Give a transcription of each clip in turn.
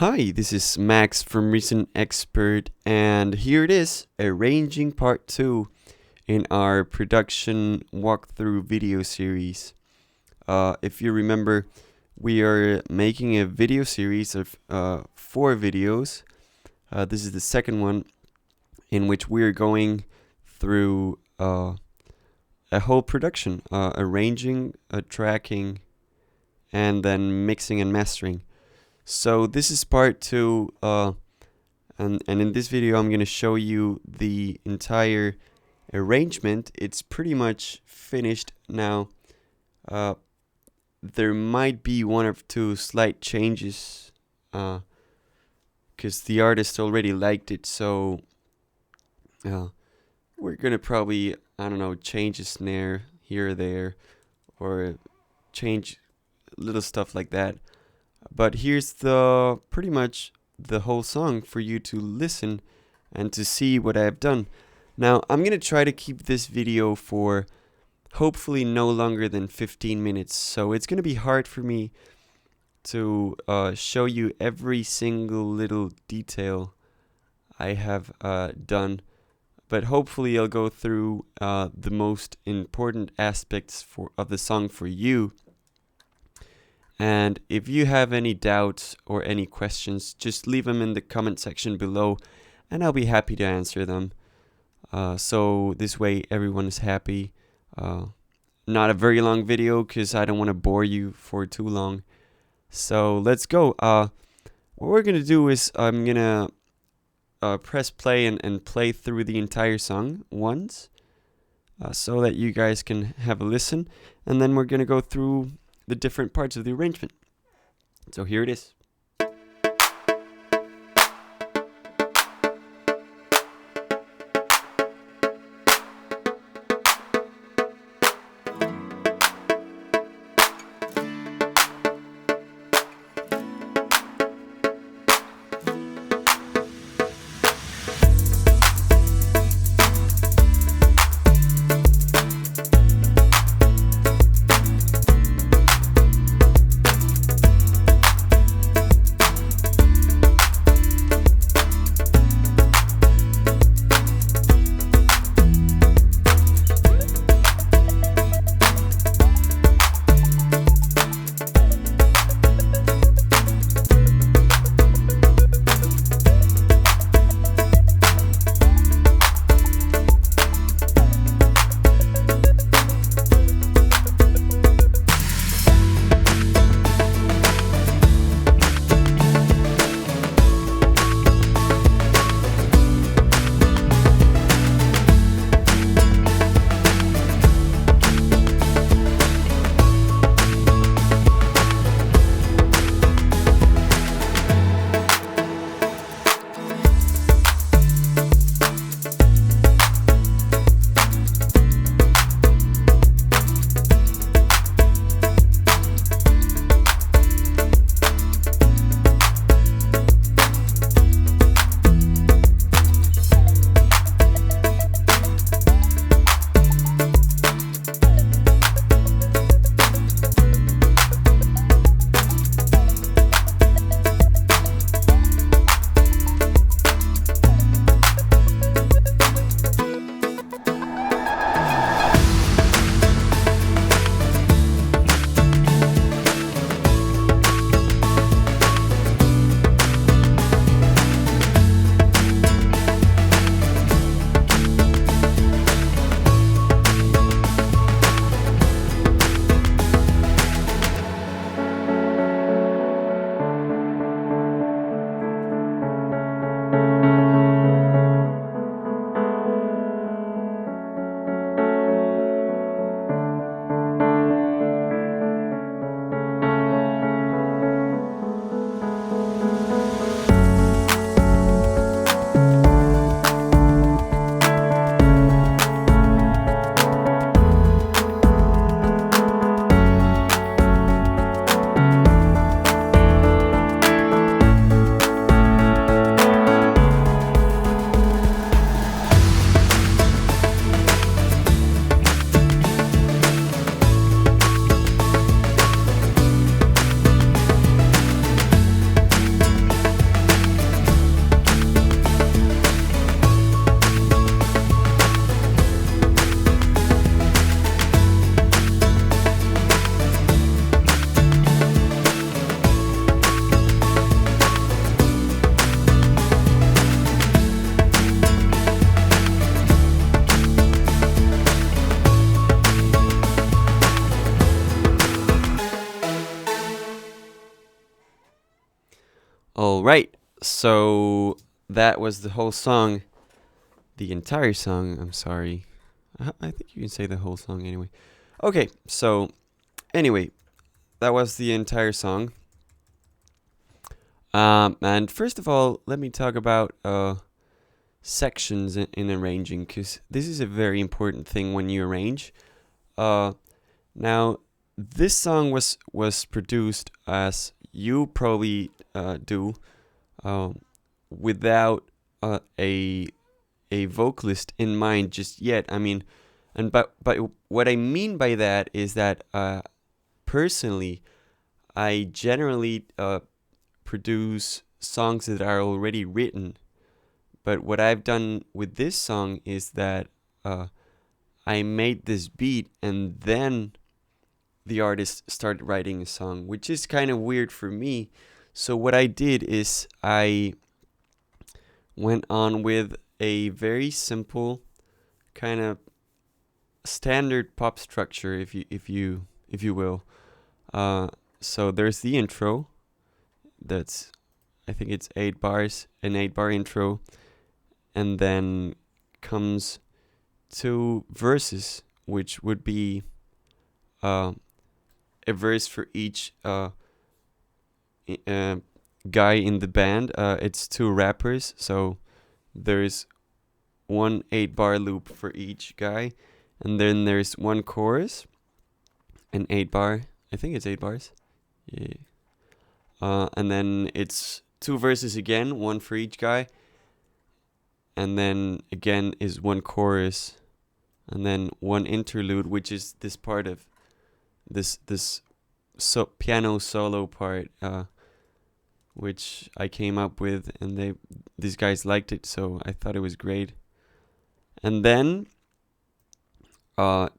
Hi, this is Max from Recent Expert, and here it is, arranging part 2 in our production walkthrough video series. If you remember, we are making a video series of 4 videos. This is the second one in which we're going through a whole production, arranging, tracking, and then mixing and mastering. So this is part 2, and in this video I'm going to show you the entire arrangement. It's pretty much finished now. There might be one or two slight changes, because the artist already liked it, so we're going to probably, change a snare here or there, or change little stuff like that. But here's pretty much the whole song for you to listen and to see what I've done. Now, I'm going to try to keep this video for hopefully no longer than 15 minutes. So it's going to be hard for me to show you every single little detail I have done. But hopefully I'll go through the most important aspects of the song for you. And if you have any doubts or any questions, just leave them in the comment section below and I'll be happy to answer them. So this way everyone is happy. Not a very long video because I don't want to bore you for too long. So let's go. What we're going to do is I'm going to press play and play through the entire song once so that you guys can have a listen. And then we're going to go through the different parts of the arrangement. So here it is. All right. So that was the whole song, the entire song. I'm sorry. I think you can say the whole song anyway. Okay. So anyway, that was the entire song. And first of all, let me talk about sections in arranging, because this is a very important thing when you arrange. Now, this song was produced, as you probably do, without a vocalist in mind just yet. I mean, and but what I mean by that is that personally, I generally produce songs that are already written. But what I've done with this song is that I made this beat, and then the artist started writing a song, which is kind of weird for me. So what I did is I went on with a very simple kind of standard pop structure, if you will. So there's the intro. That's, I think it's 8 bars, an 8 bar intro, and then comes 2 verses, which would be a verse for each guy in the band. It's 2 rappers, so there's one 8 bar loop for each guy, and then there's one chorus, an 8 bar. I think it's 8 bars. Yeah. And then it's 2 verses again, one for each guy, and then again is one chorus, and then one interlude, which is this part of this piano solo part, which I came up with, and these guys liked it, so I thought it was great. And then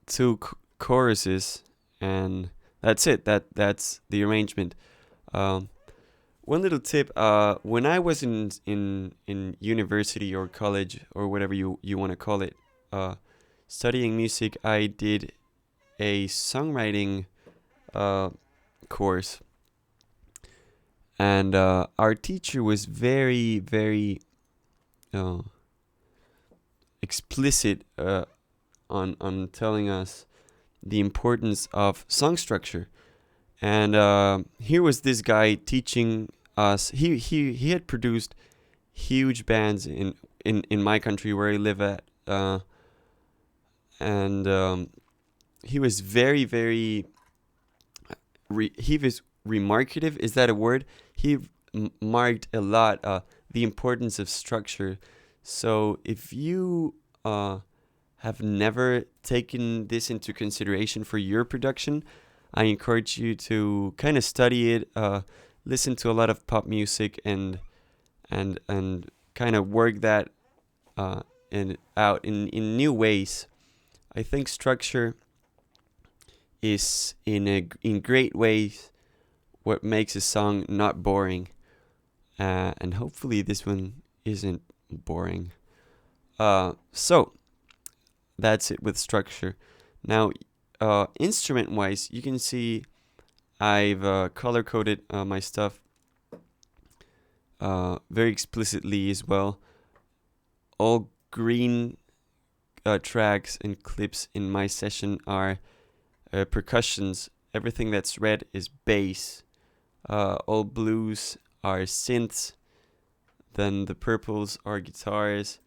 two choruses, and that's it. That's the arrangement. One little tip: when I was in university or college or whatever you want to call it, studying music, I did a songwriting course, and our teacher was very, very explicit on telling us the importance of song structure. And here was this guy teaching us. He had produced huge bands in my country where I live at, and he was very, very. He was remarkative. Is that a word? He marked a lot the importance of structure. So if you have never taken this into consideration for your production, I encourage you to kind of study it, listen to a lot of pop music, and kind of work that out in new ways. I think structure is in great ways what makes a song not boring, and hopefully this one isn't boring. So that's it with structure. Now, instrument-wise, you can see I've color-coded my stuff very explicitly as well. All green tracks and clips in my session are percussions. Everything that's red is bass. All blues are synths. Then the purples are guitars.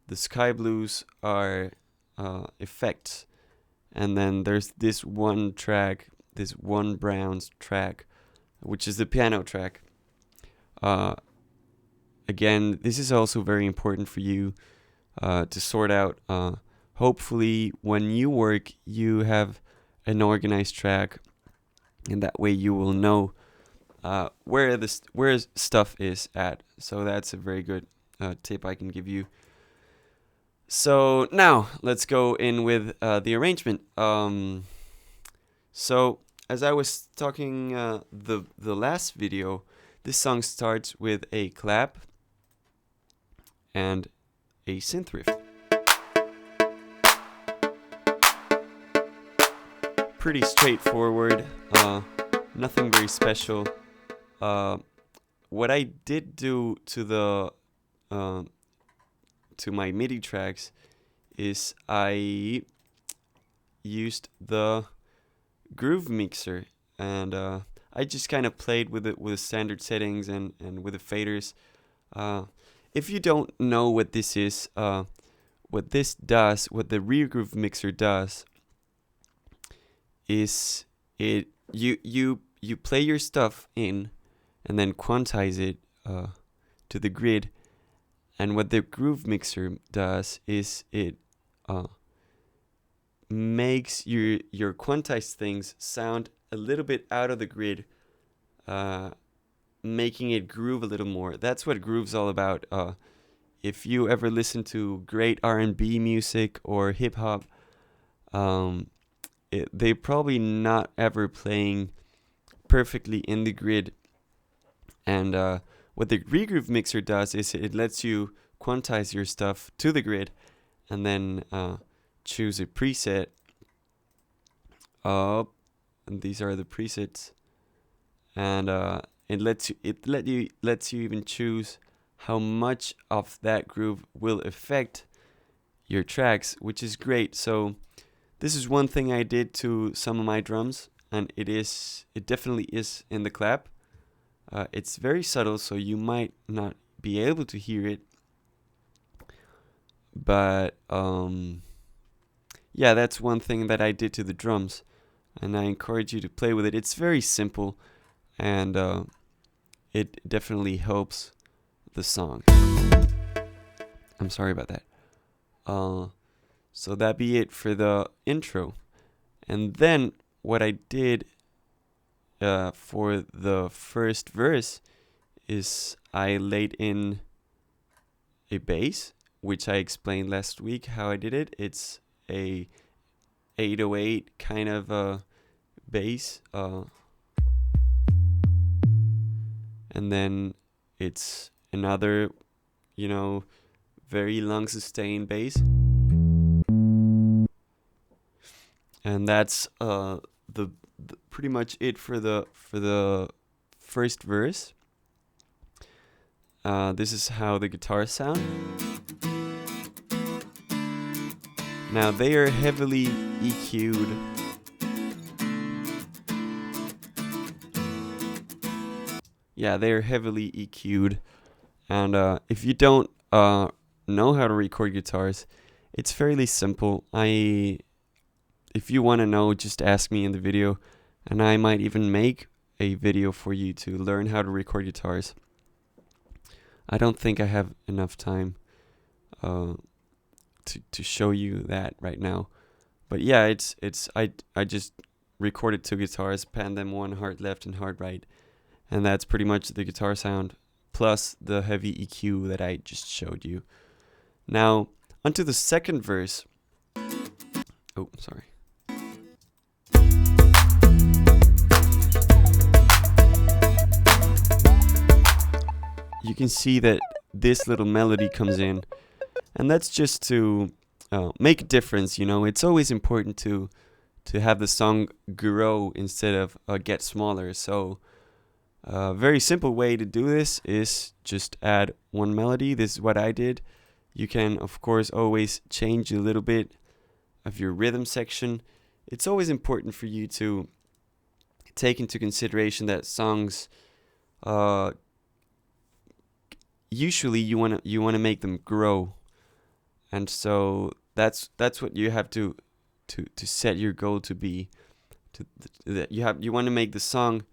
The sky blues are effects. And then there's this one track, this one brown track, which is the piano track. Again, this is also very important for you to sort out. Hopefully, when you work, you have an organized track, and that way you will know where stuff is at. So that's a very good tip I can give you. So now let's go in with the arrangement. So as I was talking the last video, this song starts with a clap and a synth riff. Pretty straightforward, nothing very special. what I did do to the to my MIDI tracks is I used the groove mixer, and I just kind of played with it with standard settings and with the faders. If you don't know what this is, what this does, what the rear groove mixer does, is you play your stuff in, and then quantize it to the grid. And what the groove mixer does is it makes your quantized things sound a little bit out of the grid, making it groove a little more. That's what groove's all about. If you ever listen to great R&B music or hip hop, they're probably not ever playing perfectly in the grid. And what the regroove mixer does is it lets you quantize your stuff to the grid, and then choose a preset. And these are the presets, and it lets you even choose how much of that groove will affect your tracks, which is great. So this is one thing I did to some of my drums, and it definitely is in the clap. It's very subtle, so you might not be able to hear it, but yeah, that's one thing that I did to the drums, and I encourage you to play with it. It's very simple, and it definitely helps the song. I'm sorry about that. So that be it for the intro. And then what I did for the first verse is I laid in a bass, which I explained last week how I did it. It's a 808 kind of bass, and then it's another, very long sustained bass, and that's the pretty much it for the first verse. This is how the guitars sound. Now they are heavily EQ'd. Yeah, they are heavily EQ'd. And if you don't know how to record guitars, it's fairly simple. If you want to know, just ask me in the video, and I might even make a video for you to learn how to record guitars. I don't think I have enough time to show you that right now, but yeah, I just recorded 2 guitars, panned them, one hard left and hard right, and that's pretty much the guitar sound plus the heavy EQ that I just showed you. Now onto the second verse. Oh, sorry. You can see that this little melody comes in, and that's just to make a difference. It's always important to have the song grow instead of get smaller. So a very simple way to do this is just add one melody. This is what I did. You can, of course, always change a little bit of your rhythm section. It's always important for you to take into consideration that songs usually you want to make them grow, and so that's what you have to set your goal to be. You want to make the song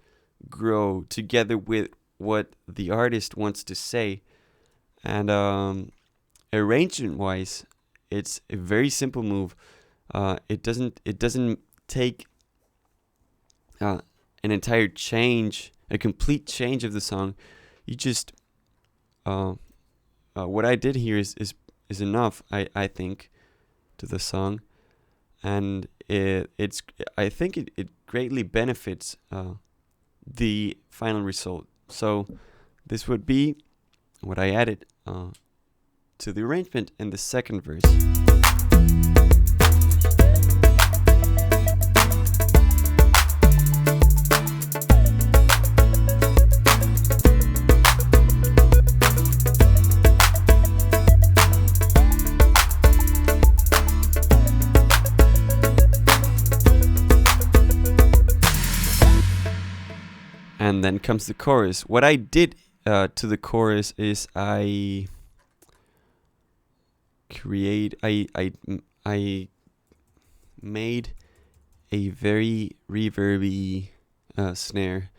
grow together with what the artist wants to say, and arrangement wise, it's a very simple move. It doesn't take an entire change, a complete change of the song. You just what I did here is enough, I think, to the song, and I think it greatly benefits the final result. So this would be what I added to the arrangement in the second verse. And then comes the chorus. What I did to the chorus is I made a very reverby snare,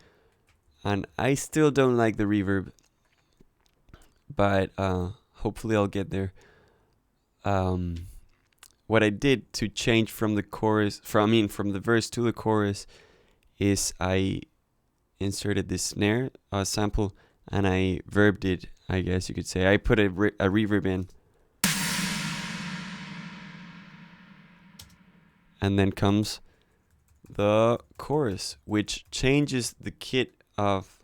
and I still don't like the reverb, but hopefully I'll get there. What I did to change from the chorus, from the verse to the chorus, is I inserted this snare sample and I verbed it, I guess you could say. I put a reverb in. And then comes the chorus, which changes the kit of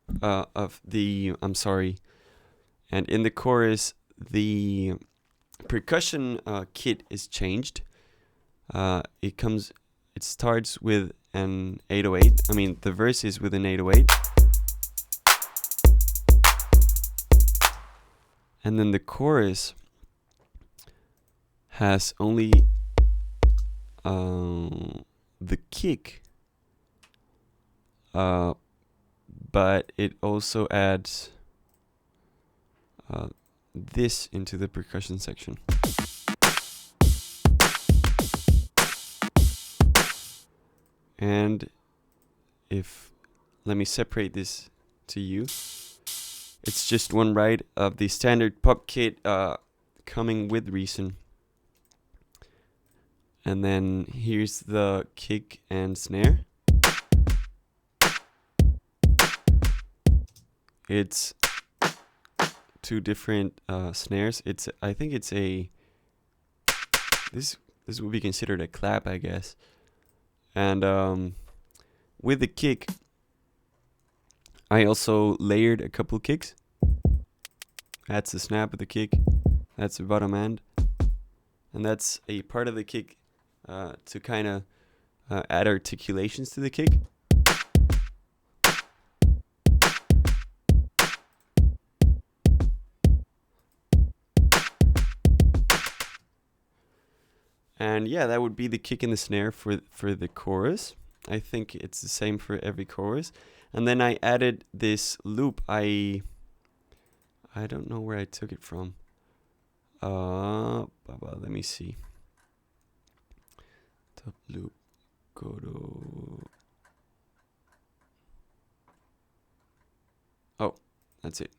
the, I'm sorry. And in the chorus, the percussion kit is changed. It starts with an 808. I mean, the verse is with an 808. And then the chorus has only the kick, but it also adds this into the percussion section. And let me separate this to you. It's just one ride of the standard pop kit coming with Reason. And then here's the kick and snare. It's two different snares. I think it's this would be considered a clap, I guess. And with the kick, I also layered a couple kicks. That's the snap of the kick. That's the bottom end. And that's a part of the kick to kind of add articulations to the kick. And yeah, that would be the kick and the snare for the chorus. I think it's the same for every chorus. And then I added this loop. I don't know where I took it from. Let me see. Top loop. Go to. Oh, that's it.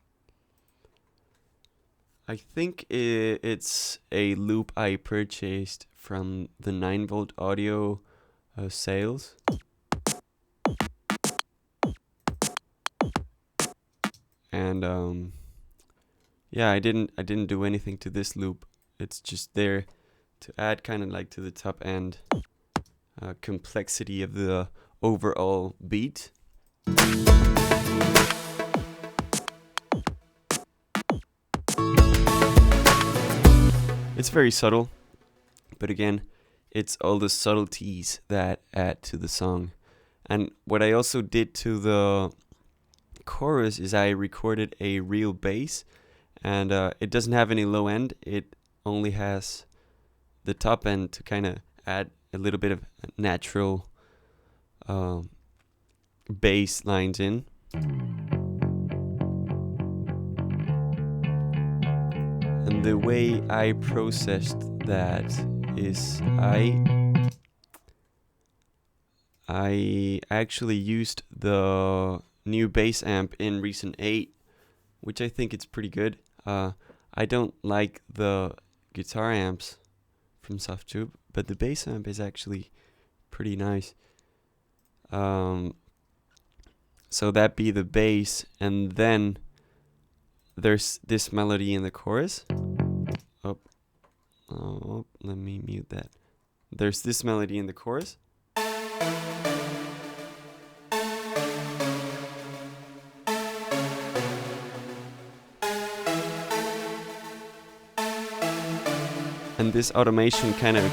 I think it's a loop I purchased from the 9-volt audio sales. And yeah, I didn't do anything to this loop. It's just there to add kind of like to the top end complexity of the overall beat. It's very subtle, but again, it's all the subtleties that add to the song. And what I also did to the chorus is I recorded a real bass, and it doesn't have any low end. It only has the top end to kind of add a little bit of natural bass lines in. And the way I processed that is I actually used the new bass amp in Reason 8, which I think it's pretty good. I don't like the guitar amps from Softube, but the bass amp is actually pretty nice. So that be the bass, and then there's this melody in the chorus. Oh, let me mute that. There's this melody in the chorus. And this automation kind of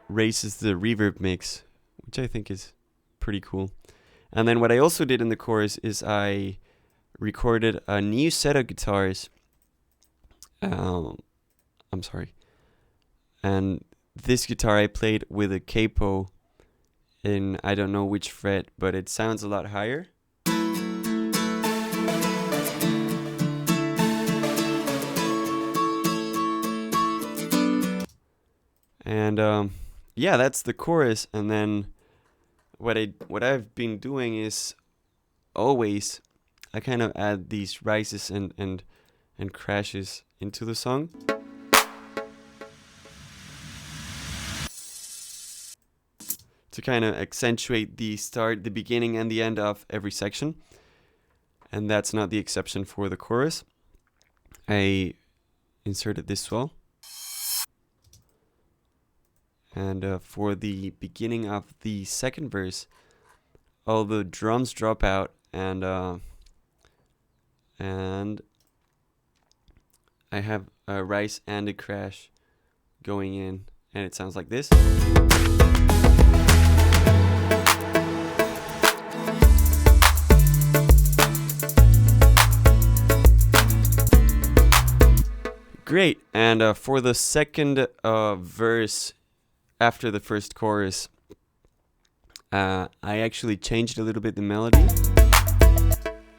raises the reverb mix, which I think is pretty cool. And then what I also did in the chorus is I recorded a new set of guitars. I'm sorry. And this guitar I played with a capo in I don't know which fret, but it sounds a lot higher. And yeah, that's the chorus. And then what I've been doing is always I kind of add these rises and crashes into the song. To kind of accentuate the start, the beginning, and the end of every section. And that's not the exception for the chorus. I inserted this swell. And for the beginning of the second verse, all the drums drop out, and I have a rise and a crash going in, and it sounds like this. Great. And for the second verse after the first chorus, I actually changed a little bit the melody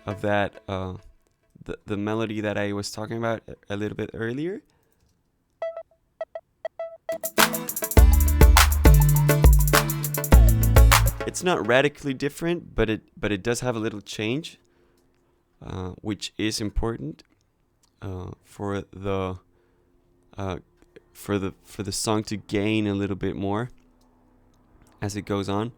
of that, the melody that I was talking about a little bit earlier. It's not radically different, but it does have a little change, which is important for the song to gain a little bit more as it goes on.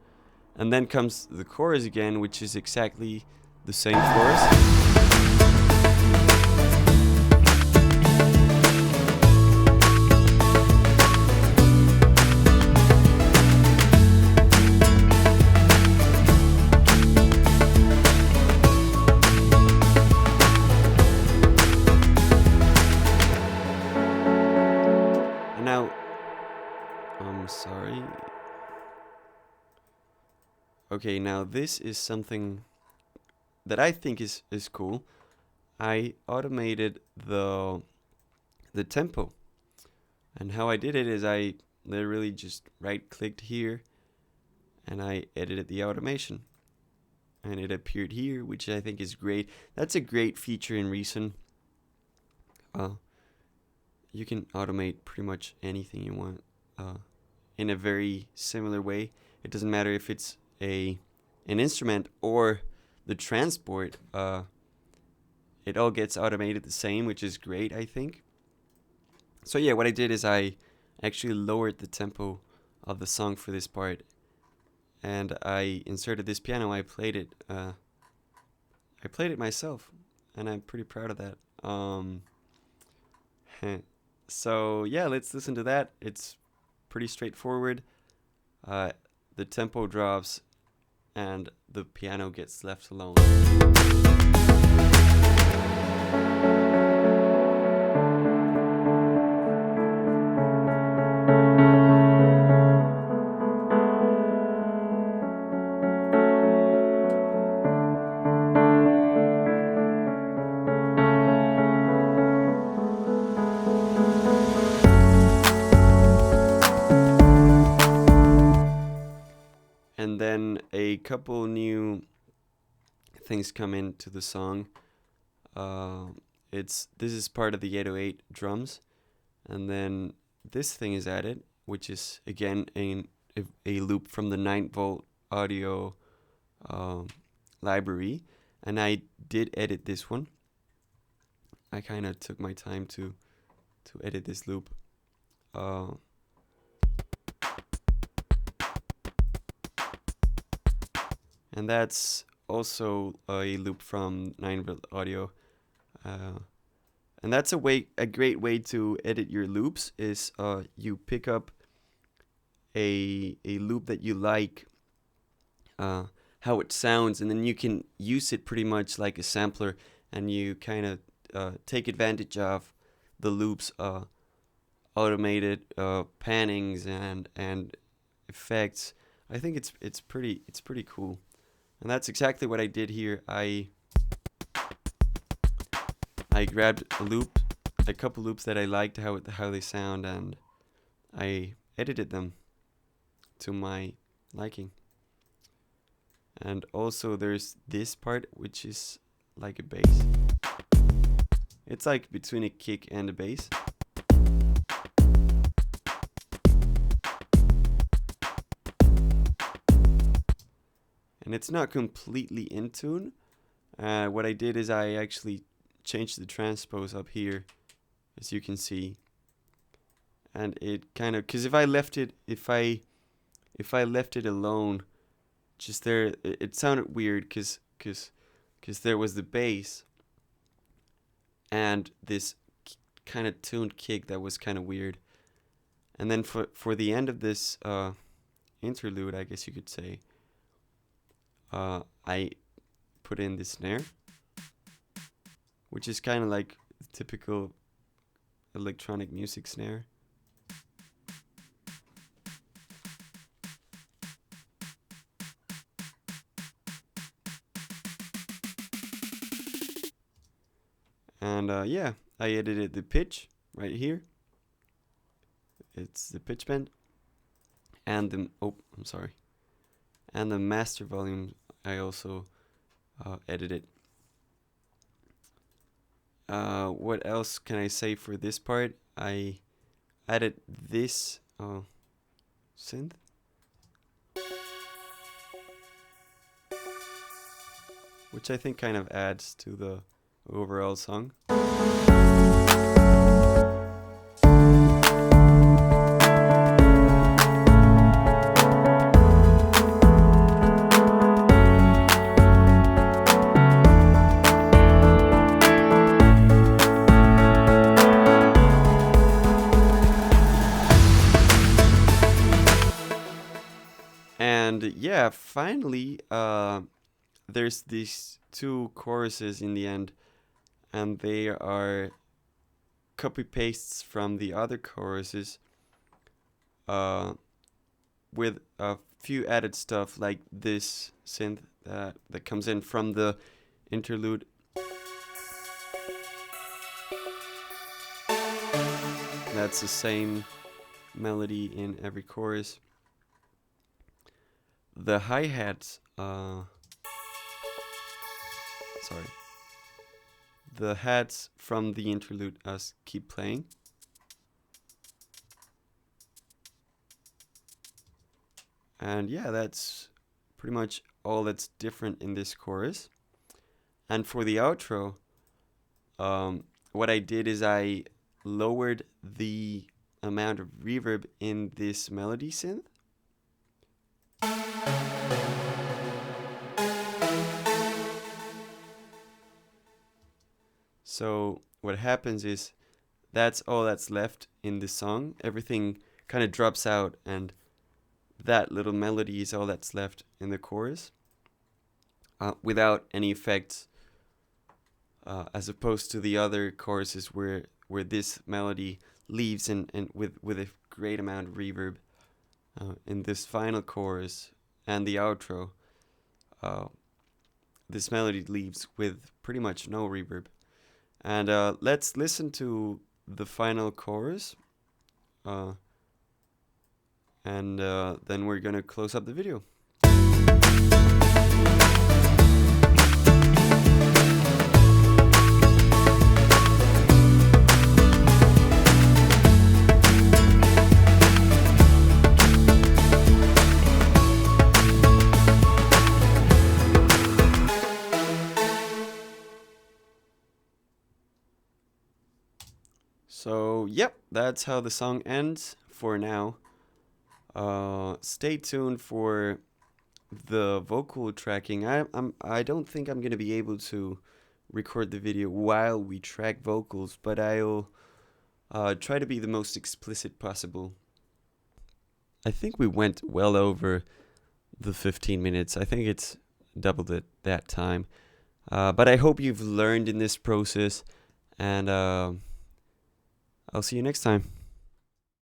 And then comes the chorus again, which is exactly the same chorus. And now, I'm sorry. Okay, now this is something that I think is cool. I automated the tempo. And how I did it is I literally just right-clicked here and I edited the automation. And it appeared here, which I think is great. That's a great feature in Reason. You can automate pretty much anything you want in a very similar way. It doesn't matter if it's an instrument or the transport. It all gets automated the same, which is great, I think. So yeah, what I did is I actually lowered the tempo of the song for this part, and I inserted this piano. I played it myself, and I'm pretty proud of that. So yeah, let's listen to that. It's pretty straightforward. The tempo drops and the piano gets left alone. And then a couple new things come into the song. This is part of the 808 drums, and then this thing is added, which is again a loop from the 9-volt audio library, and I did edit this one. I kind of took my time to edit this loop. And that's also a loop from 9-volt audio. And that's a great way to edit your loops is you pick up a loop that you like, how it sounds, and then you can use it pretty much like a sampler, and you kind of take advantage of the loops, automated pannings and effects. I think it's pretty cool. And that's exactly what I did here. I grabbed a couple loops that I liked how they sound, and I edited them to my liking. And also there's this part which is like a bass. It's like between a kick and a bass. And it's not completely in tune. What I did is I actually changed the transpose up here, as you can see. And it kind of, because if I left it alone, just there, it sounded weird, because there was the bass and this kind of tuned kick that was kind of weird. And then for the end of this interlude, I guess you could say, I put in the snare, which is kind of like typical electronic music snare. And yeah, I edited the pitch right here. It's the pitch bend. And the, and the master volume I also edited. What else can I say for this part? I added this synth. Which I think kind of adds to the overall song. And yeah, finally, there's these two choruses in the end, and they are copy pastes from the other choruses, with a few added stuff like this synth that comes in from the interlude. That's the same melody in every chorus. The hi-hats, the hats from the interlude keep playing. And yeah, that's pretty much all that's different in this chorus. And for the outro, what I did is I lowered the amount of reverb in this melody synth. So what happens is that's all that's left in the song. Everything kind of drops out, and that little melody is all that's left in the chorus, without any effects, as opposed to the other choruses where this melody leaves and with a great amount of reverb. In this final chorus and the outro, this melody leaves with pretty much no reverb. And let's listen to the final chorus, and then we're gonna close up the video. So, yep, that's how the song ends for now. Stay tuned for the vocal tracking. I don't think I'm gonna be able to record the video while we track vocals, but I'll try to be the most explicit possible. I think we went well over the 15 minutes. I think it's doubled it that time. But I hope you've learned in this process, and I'll see you next time.